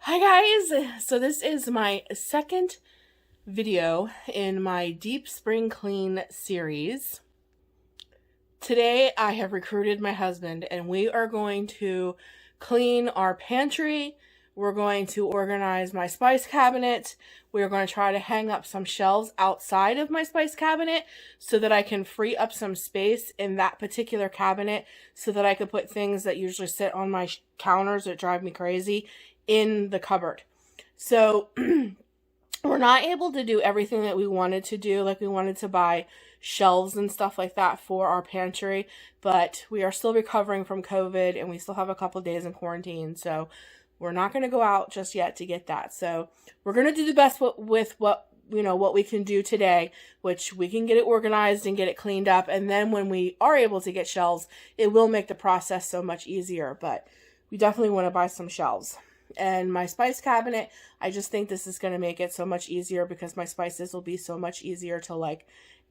Hi guys! So this is my second video in my Deep Spring Clean series. Today I have recruited my husband and we are going to clean our pantry. We're going to organize my spice cabinet. We're going to try to hang up some shelves outside of my spice cabinet so that I can free up some space in that particular cabinet so that I could put things that usually sit on my counters that drive me crazy in the cupboard. So we're not able to do everything that we wanted to do. Like, we wanted to buy shelves and stuff like that for our pantry, but we are still recovering from COVID and we still have a couple of days in quarantine. So we're not going to go out just yet to get that. So we're going to do the best with what we can do today, which we can get it organized and get it cleaned up. And then when we are able to get shelves, it will make the process so much easier, but we definitely want to buy some shelves. And my spice cabinet, I just think this is going to make it so much easier because my spices will be so much easier to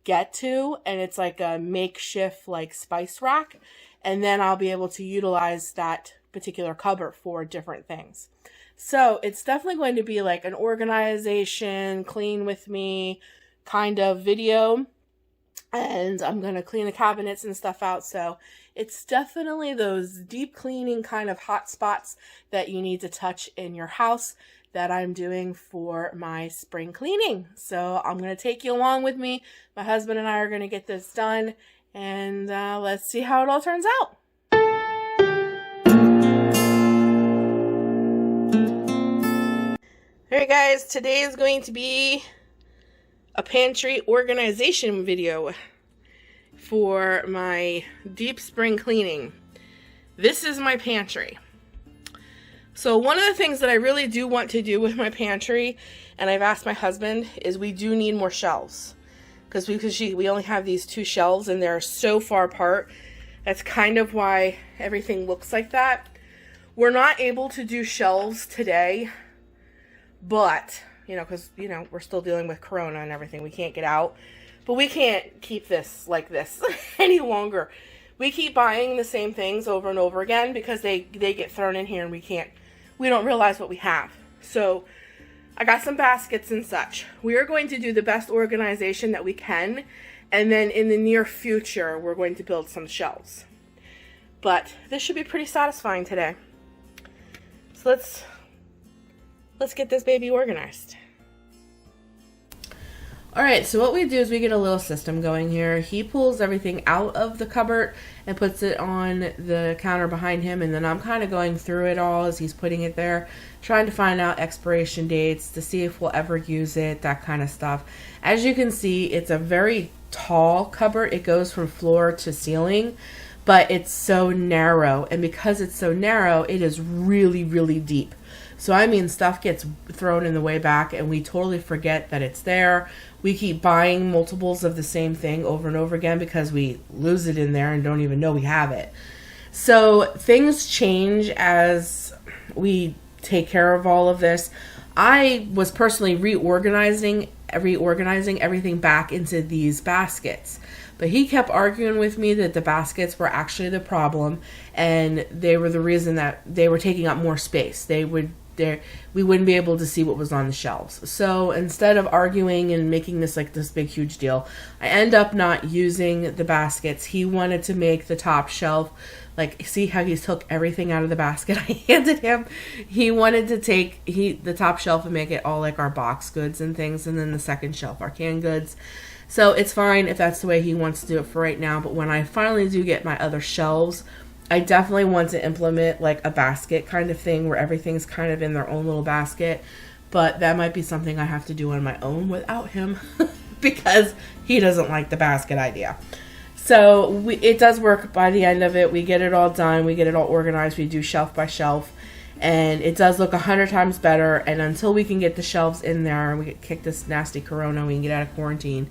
get to, and it's like a makeshift spice rack, and then I'll be able to utilize that particular cupboard for different things. So it's definitely going to be like an organization, clean with me kind of video, and I'm going to clean the cabinets and stuff out. So it's definitely those deep cleaning kind of hot spots that you need to touch in your house that I'm doing for my spring cleaning. So I'm going to take you along with me. My husband and I are going to get this done, and let's see how it all turns out. Alright guys, today is going to be a pantry organization video for my deep spring cleaning. This is my pantry. So one of the things that I really do want to do with my pantry, and I've asked my husband, is we do need more shelves. Because we only have these two shelves and they're so far apart. That's kind of why everything looks like that. We're not able to do shelves today, but, because, we're still dealing with Corona and everything. We can't get out. But we can't keep this like this any longer. We keep buying the same things over and over again because they get thrown in here and we don't realize what we have. So I got some baskets and such. We are going to do the best organization that we can. And then in the near future, we're going to build some shelves. But this should be pretty satisfying today. So let's get this baby organized. Alright, so what we do is we get a little system going here. He pulls everything out of the cupboard and puts it on the counter behind him, and then I'm kind of going through it all as he's putting it there, trying to find out expiration dates to see if we'll ever use it, that kind of stuff. As you can see, it's a very tall cupboard. It goes from floor to ceiling, but it's so narrow, and because it's so narrow, it is really, really deep. So I mean, stuff gets thrown in the way back and we totally forget that it's there. We keep buying multiples of the same thing over and over again because we lose it in there and don't even know we have it. So things change as we take care of all of this. I was personally reorganizing everything back into these baskets. But he kept arguing with me that the baskets were actually the problem and they were the reason that they were taking up more space. We wouldn't be able to see what was on the shelves. So instead of arguing and making this this big huge deal, I end up not using the baskets. He wanted to make the top shelf, see how he took everything out of the basket I handed him. He wanted to take the top shelf and make it all like our box goods and things, and then the second shelf our canned goods. So it's fine if that's the way he wants to do it for right now, but when I finally do get my other shelves, I definitely want to implement a basket kind of thing where everything's kind of in their own little basket, but that might be something I have to do on my own without him because he doesn't like the basket idea. So it does work by the end of it. We get it all done. We get it all organized. We do shelf by shelf, and it does look 100 times better. And until we can get the shelves in there and we kick this nasty Corona, we can get out of quarantine,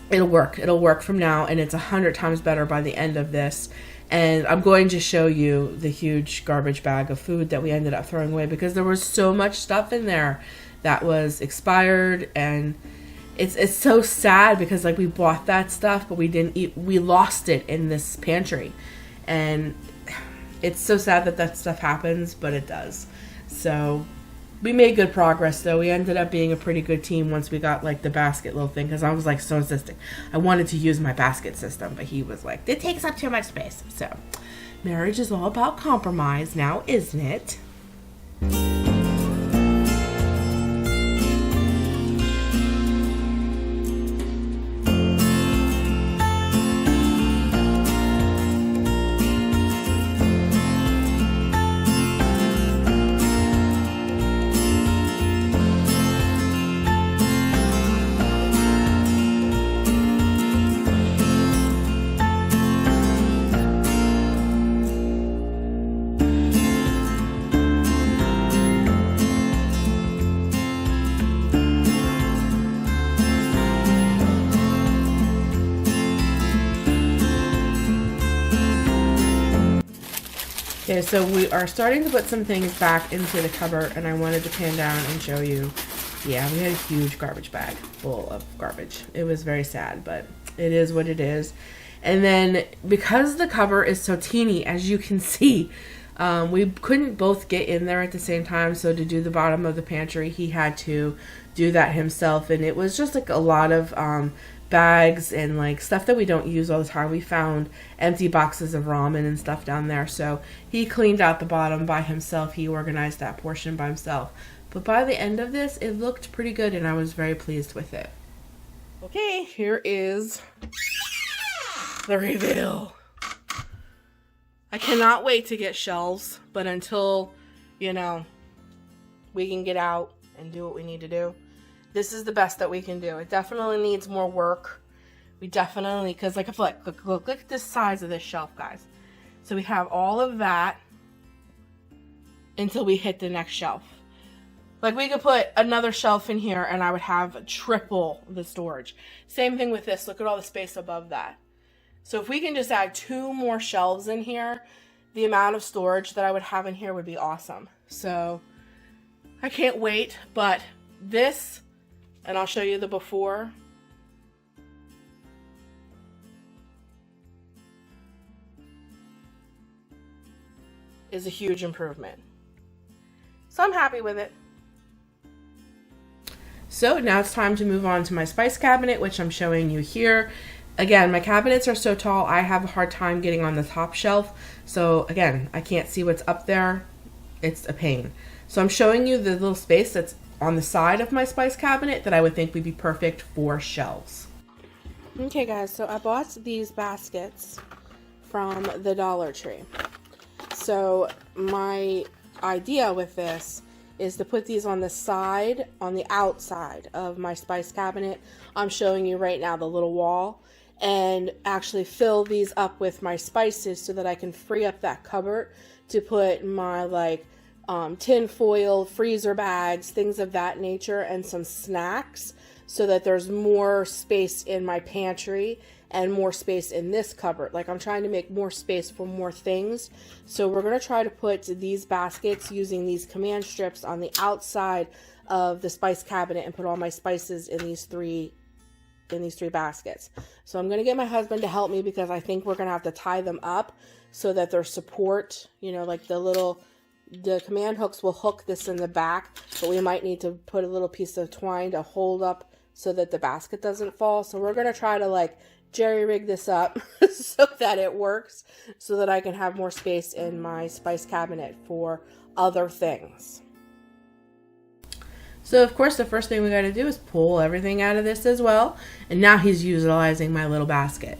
it'll work. It'll work from now, and it's 100 times better by the end of this. And I'm going to show you the huge garbage bag of food that we ended up throwing away because there was so much stuff in there that was expired, and it's so sad because we bought that stuff, but we didn't eat. We lost it in this pantry, and It's so sad that that stuff happens, but it does. So we made good progress, though. We ended up being a pretty good team once we got like the basket little thing, because I was like so insistent. I wanted to use my basket system, but he was like, it takes up too much space. So marriage is all about compromise now, isn't it? Okay, so we are starting to put some things back into the cupboard, and I wanted to pan down and show you. Yeah, we had a huge garbage bag full of garbage. It was very sad, but it is what it is. And then because the cupboard is so teeny, as you can see, we couldn't both get in there at the same time. So to do the bottom of the pantry, he had to do that himself, and it was just like a lot of bags and like stuff that we don't use all the time. We found empty boxes of ramen and stuff down there, so he cleaned out the bottom by himself. He organized that portion by himself, but by the end of this, it looked pretty good, and I was very pleased with it. Okay, here is the reveal. I cannot wait to get shelves, but until, you know, we can get out and do what we need to do, this is the best that we can do. It definitely needs more work. We definitely, because like, I feel like, look at the size of this shelf, guys. So we have all of that until we hit the next shelf. Like, we could put another shelf in here and I would have triple the storage. Same thing with this. Look at all the space above that. So if we can just add 2 more shelves in here, the amount of storage that I would have in here would be awesome. So I can't wait, but this, and I'll show you the before. Is a huge improvement. So I'm happy with it. So now it's time to move on to my spice cabinet, which I'm showing you here. Again, my cabinets are so tall, I have a hard time getting on the top shelf. So again, I can't see what's up there. It's a pain. So I'm showing you the little space that's on the side of my spice cabinet that I would think would be perfect for shelves. Okay guys, so I bought these baskets from the Dollar Tree. So my idea with this is to put these on the side, on the outside of my spice cabinet. I'm showing you right now the little wall, and actually fill these up with my spices so that I can free up that cupboard to put my like tin foil, freezer bags, things of that nature, and some snacks, so that there's more space in my pantry and more space in this cupboard. Like, I'm trying to make more space for more things. So we're going to try to put these baskets using these command strips on the outside of the spice cabinet and put all my spices in these three baskets. So I'm going to get my husband to help me, because I think we're going to have to tie them up so that there's support, you know, like the command hooks will hook this in the back, but we might need to put a little piece of twine to hold up so that the basket doesn't fall. So we're going to try to like jerry rig this up so that it works, so that I can have more space in my spice cabinet for other things. So of course the first thing we got to do is pull everything out of this as well. And now he's utilizing my little basket.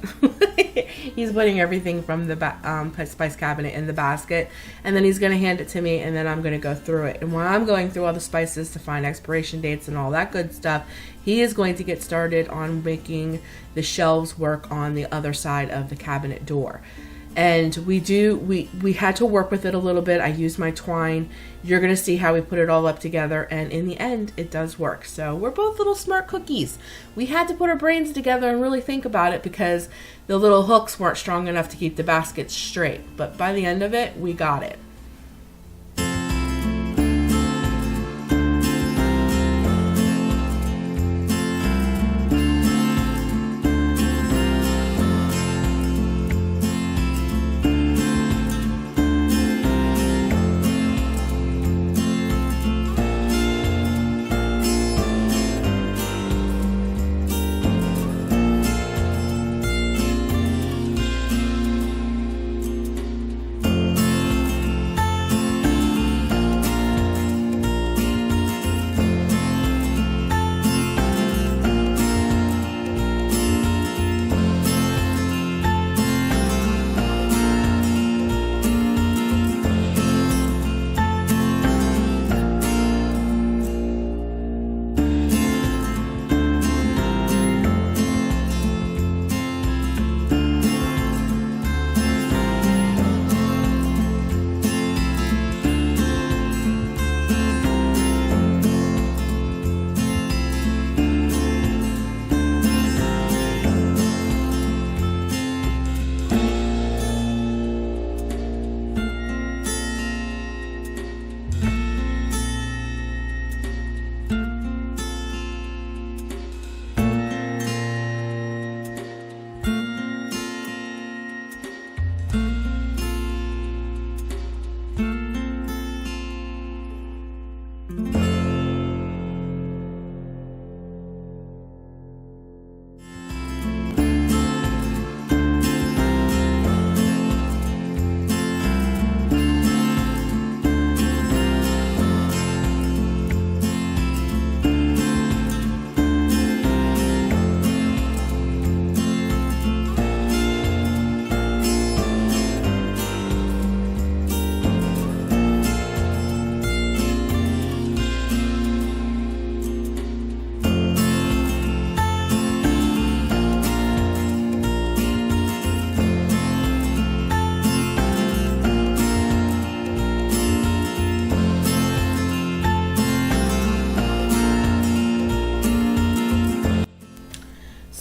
He's putting everything from the spice cabinet in the basket, and then he's going to hand it to me, and then I'm going to go through it. And while I'm going through all the spices to find expiration dates and all that good stuff, he is going to get started on making the shelves work on the other side of the cabinet door. And we had to work with it a little bit. I used my twine. You're going to see how we put it all up together, and in the end it does work. So we're both little smart cookies. We had to put our brains together and really think about it, because the little hooks weren't strong enough to keep the baskets straight, but by the end of it, we got it.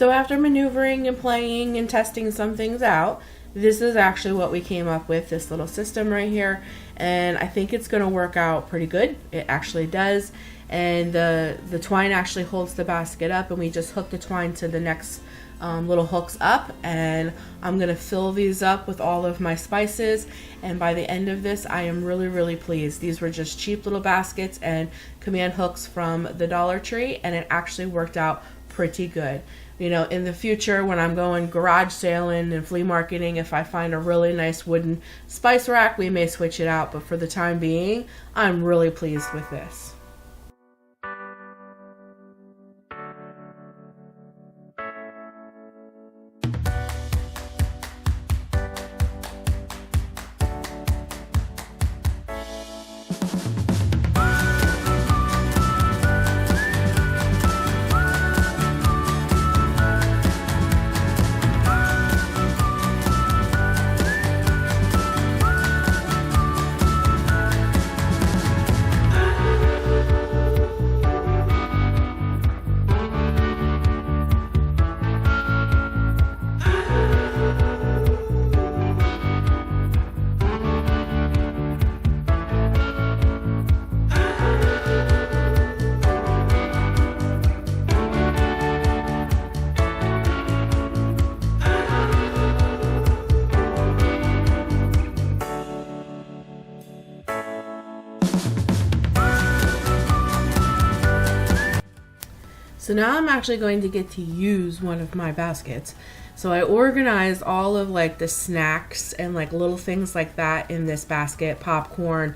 So after maneuvering and playing and testing some things out, this is actually what we came up with, this little system right here. And I think it's going to work out pretty good. It actually does. And the twine actually holds the basket up, and we just hook the twine to the next little hooks up, and I'm gonna fill these up with all of my spices. And by the end of this, I am really pleased. These were just cheap little baskets and command hooks from the Dollar Tree, and it actually worked out pretty good. You know, in the future when I'm going garage sailing and flea marketing, if I find a really nice wooden spice rack, we may switch it out, but for the time being, I'm really pleased with this. So now I'm actually going to get to use one of my baskets. So I organized all of like the snacks and like little things like that in this basket, popcorn,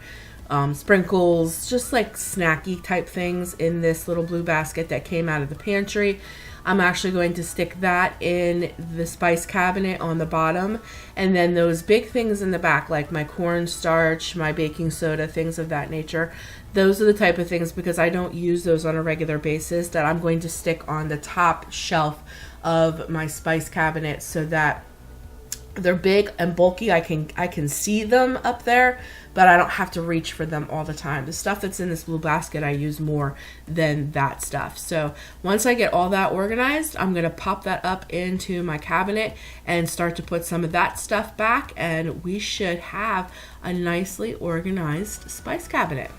sprinkles, just like snacky type things in this little blue basket that came out of the pantry. I'm actually going to stick that in the spice cabinet on the bottom, and then those big things in the back like my cornstarch, my baking soda, things of that nature. Those are the type of things, because I don't use those on a regular basis, that I'm going to stick on the top shelf of my spice cabinet so that they're big and bulky. I can see them up there, but I don't have to reach for them all the time. The stuff that's in this blue basket I use more than that stuff. So once I get all that organized, I'm going to pop that up into my cabinet and start to put some of that stuff back, and we should have a nicely organized spice cabinet.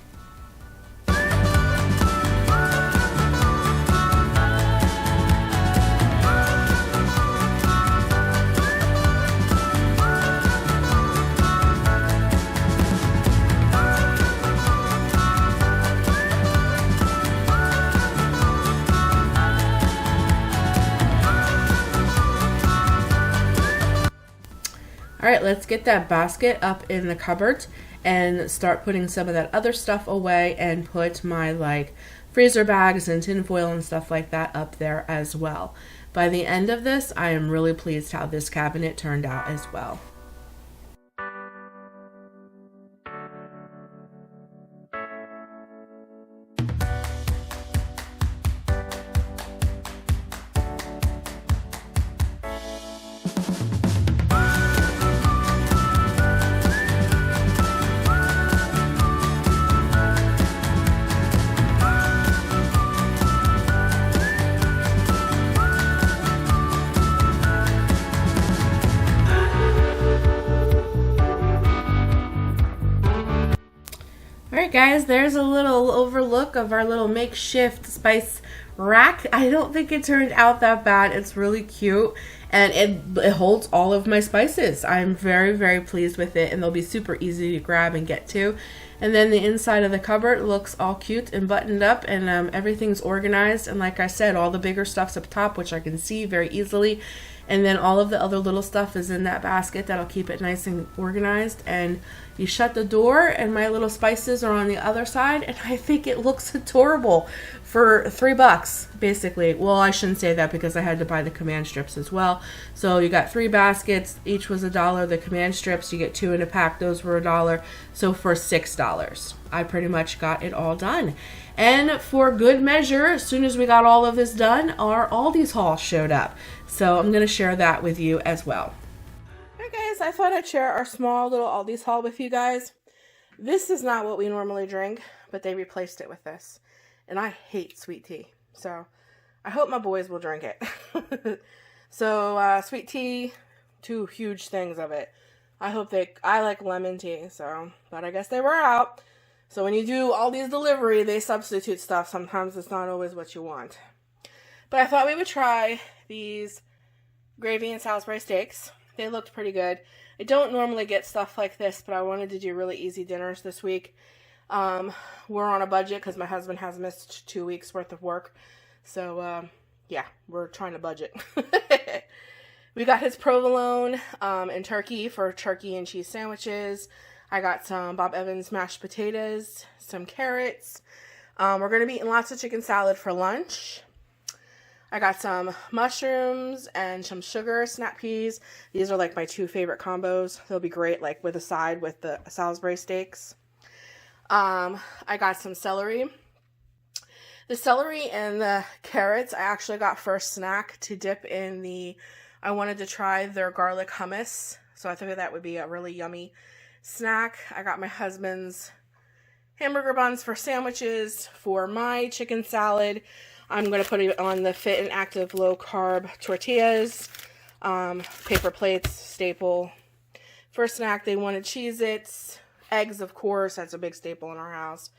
All right, let's get that basket up in the cupboard and start putting some of that other stuff away, and put my like freezer bags and tin foil and stuff like that up there as well. By the end of this, I am really pleased how this cabinet turned out as well. Alright guys, there's a little overlook of our little makeshift spice rack. I don't think it turned out that bad. It's really cute, and it holds all of my spices. I'm very pleased with it, and they'll be super easy to grab and get to. And then the inside of the cupboard looks all cute and buttoned up, and everything's organized. And like I said, all the bigger stuff's up top, which I can see very easily. And then all of the other little stuff is in that basket that'll keep it nice and organized. And you shut the door, and my little spices are on the other side, and I think it looks adorable for $3 basically. Well, I shouldn't say that, because I had to buy the command strips as well. So you got 3 baskets, each was $1. The command strips, you get 2 in a pack, those were $1. So for $6, I pretty much got it all done. And for good measure, as soon as we got all of this done, our Aldi's haul showed up. So I'm going to share that with you as well. Alright guys, I thought I'd share our small little Aldi's haul with you guys. This is not what we normally drink, but they replaced it with this. And I hate sweet tea. So I hope my boys will drink it. So, sweet tea, 2 huge things of it. I like lemon tea, so, but I guess they were out. So when you do all these delivery, they substitute stuff. Sometimes it's not always what you want. But I thought we would try these gravy and Salisbury steaks. They looked pretty good. I don't normally get stuff like this, but I wanted to do really easy dinners this week. We're on a budget because my husband has missed 2 weeks worth of work. So, yeah, we're trying to budget. We got his provolone and turkey for turkey and cheese sandwiches. I got some Bob Evans mashed potatoes, some carrots. We're going to be eating lots of chicken salad for lunch. I got some mushrooms and some sugar snap peas. These are like my 2 favorite combos. They'll be great like with a side with the Salisbury steaks. I got some celery. The celery and the carrots I actually got for a snack to dip in I wanted to try their garlic hummus. So I thought that would be a really yummy snack. I got my husband's hamburger buns for sandwiches. For my chicken salad, I'm going to put it on the Fit and Active low carb tortillas. Paper plates, staple. For snack, they wanted Cheez-Its. Eggs, of course. That's a big staple in our house.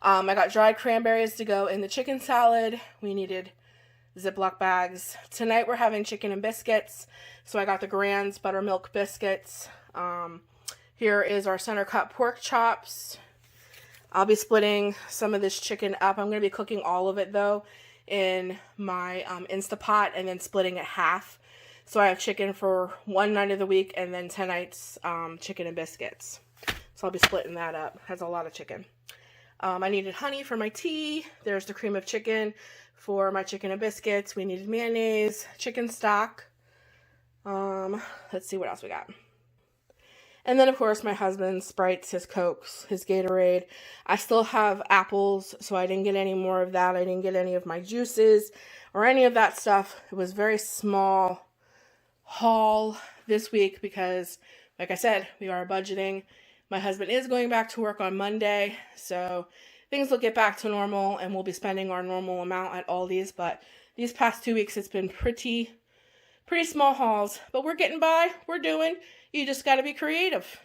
I got dried cranberries to go in the chicken salad. We needed Ziploc bags. Tonight we're having chicken and biscuits. So I got the Grand's buttermilk biscuits. Here is our center cut pork chops. I'll be splitting some of this chicken up. I'm going to be cooking all of it though in my Instapot and then splitting it half. So I have chicken for 1 night of the week and then tonight's chicken and biscuits. So I'll be splitting that up. Has a lot of chicken. I needed honey for my tea. There's the cream of chicken for my chicken and biscuits. We needed mayonnaise, chicken stock. Let's see what else we got. And then, of course, my husband's Sprites, his Cokes, his Gatorade. I still have apples, so I didn't get any more of that. I didn't get any of my juices or any of that stuff. It was a very small haul this week because, like I said, we are budgeting. My husband is going back to work on Monday, so things will get back to normal, and we'll be spending our normal amount at Aldi's. But these past 2 weeks, it's been pretty small hauls. But we're getting by. We're doing. You just got to be creative.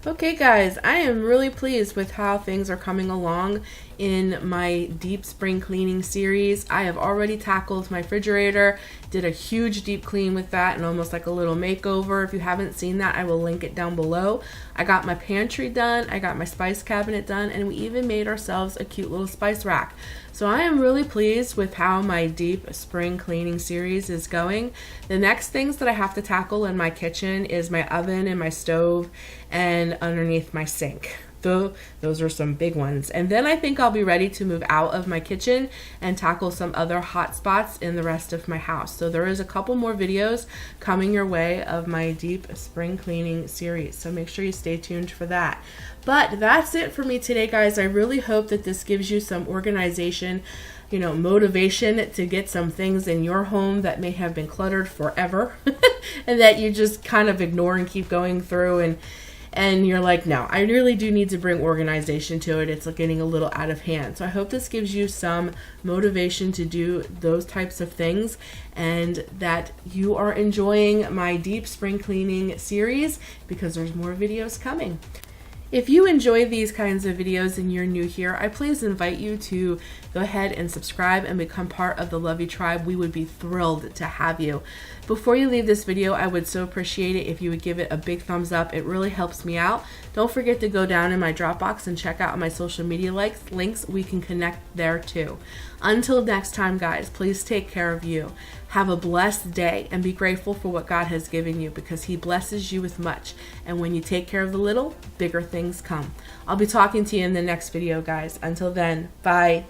Okay, guys, I am really pleased with how things are coming along in my deep spring cleaning series. I have already tackled my refrigerator, did a huge deep clean with that and almost like a little makeover. If you haven't seen that, I will link it down below. I got my pantry done, I got my spice cabinet done, and we even made ourselves a cute little spice rack. So I am really pleased with how my deep spring cleaning series is going. The next things that I have to tackle in my kitchen is my oven and my stove and underneath my sink. Those are some big ones. And then I think I'll be ready to move out of my kitchen and tackle some other hot spots in the rest of my house. So there is a couple more videos coming your way of my deep spring cleaning series. So make sure you stay tuned for that. But that's it for me today, guys. I really hope that this gives you some organization, motivation to get some things in your home that may have been cluttered forever and that you just kind of ignore and keep going through and you're like, no, I really do need to bring organization to it. It's getting a little out of hand. So I hope this gives you some motivation to do those types of things and that you are enjoying my deep spring cleaning series because there's more videos coming. If you enjoy these kinds of videos and you're new here, I please invite you to go ahead and subscribe and become part of the Lovey Tribe. We would be thrilled to have you. Before you leave this video, I would so appreciate it if you would give it a big thumbs up. It really helps me out. Don't forget to go down in my Dropbox and check out my social media links. We can connect there too. Until next time, guys, please take care of you. Have a blessed day and be grateful for what God has given you because He blesses you with much. And when you take care of the little, bigger things come. I'll be talking to you in the next video, guys. Until then, bye.